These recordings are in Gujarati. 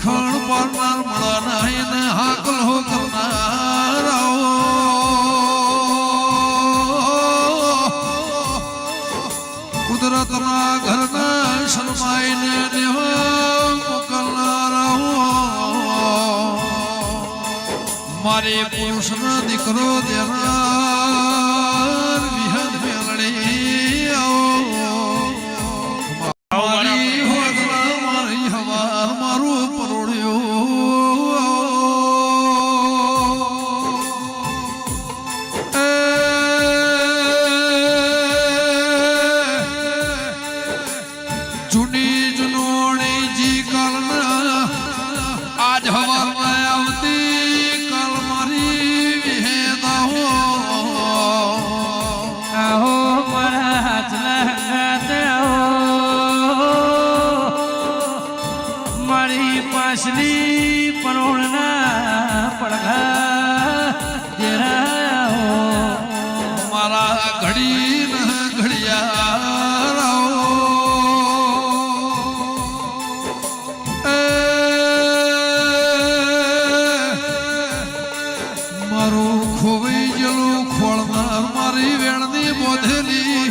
વખણ પાડનાર મળવાના એને હાકલ હો કરનાર કુદરતના ઘરના શરમાઈને દેવા મોકલનાર મારે પુરુષનો દીકરો દેનાર વિહદ મેળડે મારી હોદરા મારી હવા મારું પરોડ્યો જૂની જુનોણી જી કાલના આજ હવામાં આવતી કાલ મારી વિહેદા આહો મારા હાથના મારી પાસલી પરોણના પડઘા દેરાયા મારા ઘડી ન ઘડિયા મારું ખોવાઈ ગયેલું ખોળનાર મારી વેણની બોધેલી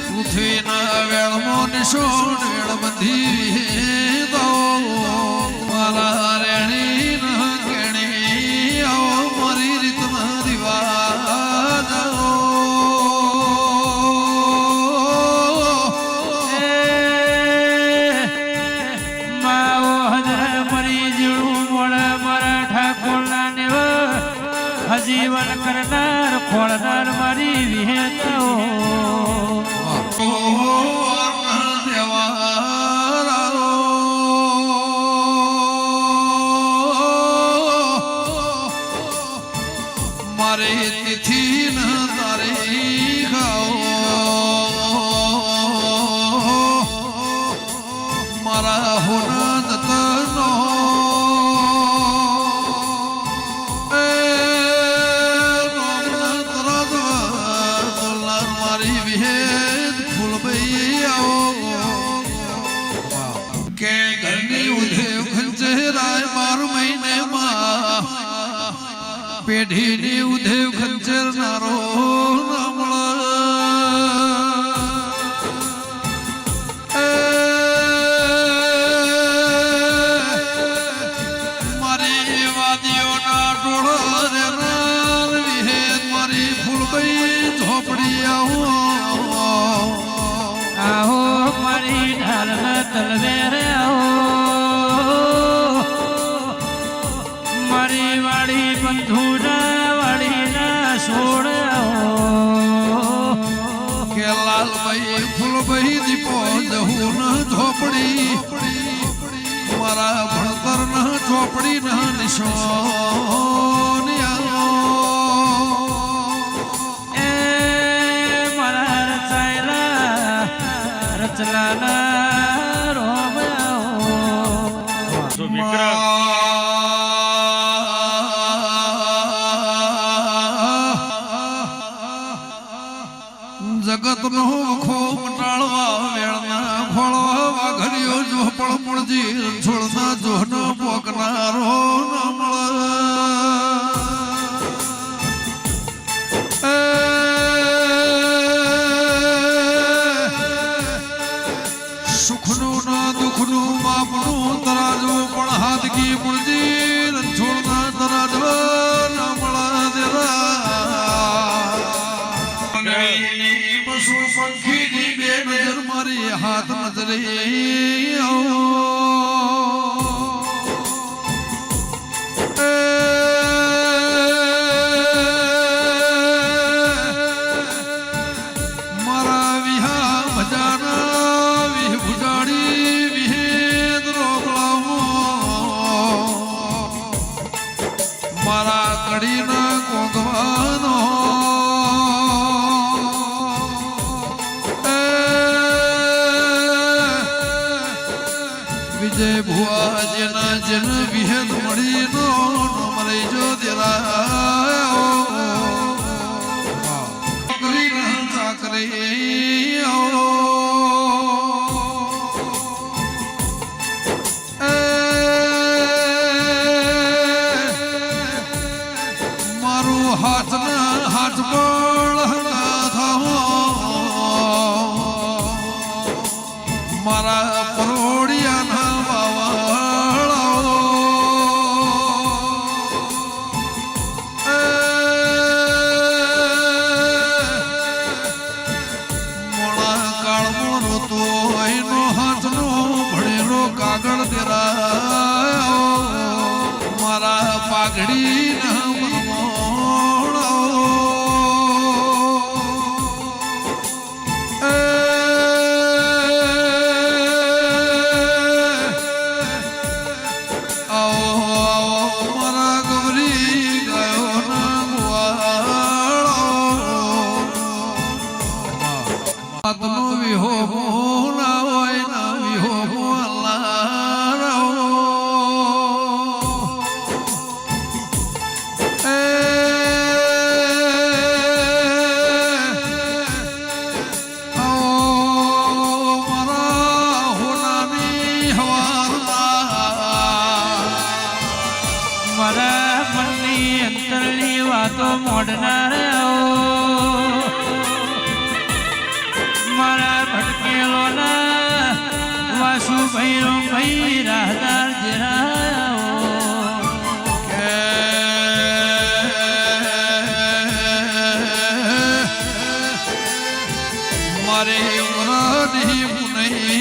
પૃથ્વીના વેણમાં નિશોણ વેણબંધી દો મારા રેણી ન કેણી આવો મારી રીતના રિવાજ માવો હજર મરી જીણું મોડા મારા ઠાકોરના નેવા હજીવન કરનાર ખોળનાર મારી વિહેતાઓ મારે તિથિ ન તારે મારા હોના દતનો મારી વિહેદ ફૂલભાઈ કે ઘરની ઉધેવ ખંચેરાય 12 મહિને માં પેઢીની ઉધેવ ખંચેરનારો મારી વાદીઓના ટોળા દેનાર વિહેદ મારી ફૂલભાઈ ઝોપડી આહો મારી ઢાલના તલવેરે આહો મારી વાડી બંધુના વાડીના છોડ આહો કે લાલભાઈ ફૂલભાઈ દીપો જહું ન ઝોપડી મારા ભણતર ન ઝોપડી ન નિશાન એ મારા રચાયેલા રચલાના રોમ આહો જગત નો વખો મટાળવા વેળના ખોળવા વાઘરીઓ ઝોપડ મૂળજી છોડના જોહનો પોકનારો સુખનું ના દુઃખનું માપનું તરાજવું પણ હાથગી મૂળજી છોડના તરાજવા ના મળા દેરા પશુ પંખીની બે નજર મારી હાથ નજરે મારા વિહા ભજાના વિહ ભુજાડી વિહેદ રોગલાવો મારા કડીના કોંગવાનો વિજય ભુવા જેના જન વિહેદ મળી નો મરે જો ચાકરી ઘડી ના મનમોણો મારા ગૌરી ગયો ના આત્મો વિહો ના હોય ના વિહો મારા મનની અંતરની વાતો મોડનાર મારા ભટકેલોના વાસુભાઈ રોમભાઈ રાહદાર જરા મારે ઉમરાની મુનઈ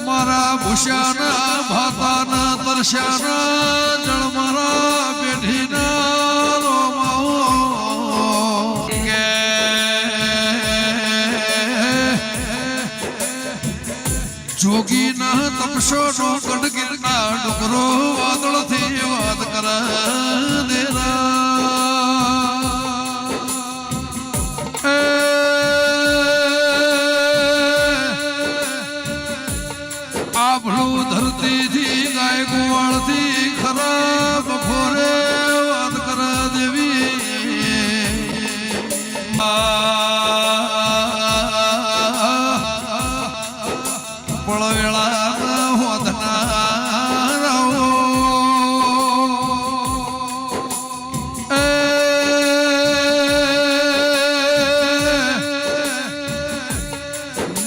મારા ભૂષાના ભાતાના તરસ્યાના જળ મારા પેઢીના રોમાઓ કે જોગીના તપશોનો ગઢગીરના ડુંગરો વાદળથી વાત કર આભળું ધરતીથી ગાય ગોવાળથી ખરાબ ફોરે વાત કર દેવી પળવેળા હોદના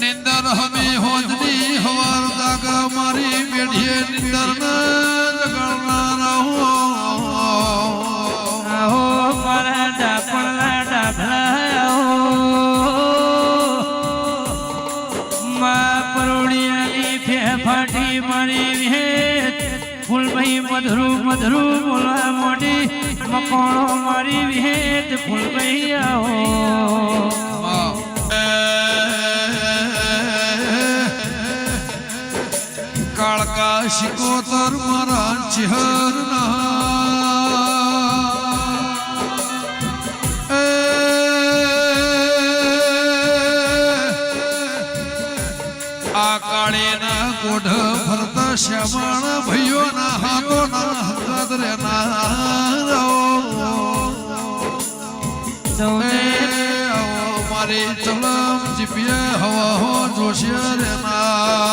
નિંદર હમે હોદની હવાર દાગા મારી બેઠીએ નિંદર જગાડનારા આહો મારા ડાપણના ડાભલા માં પરોડિયાની ફેફાટી મારી વિહેત ફૂલભાઈ મધરું મધરું બોલવા મોડી મકોણો મારી વિહેત ફૂલભાઈ આવો કાળકા શિકોતર મારા ચિહરના આ કાળીના કોઢ ફરતા શ્યામાણા ભાઈઓના હાથોના હંગાત રેના મારી ચલમ જીપિયા હવા હો જોશિયા રેના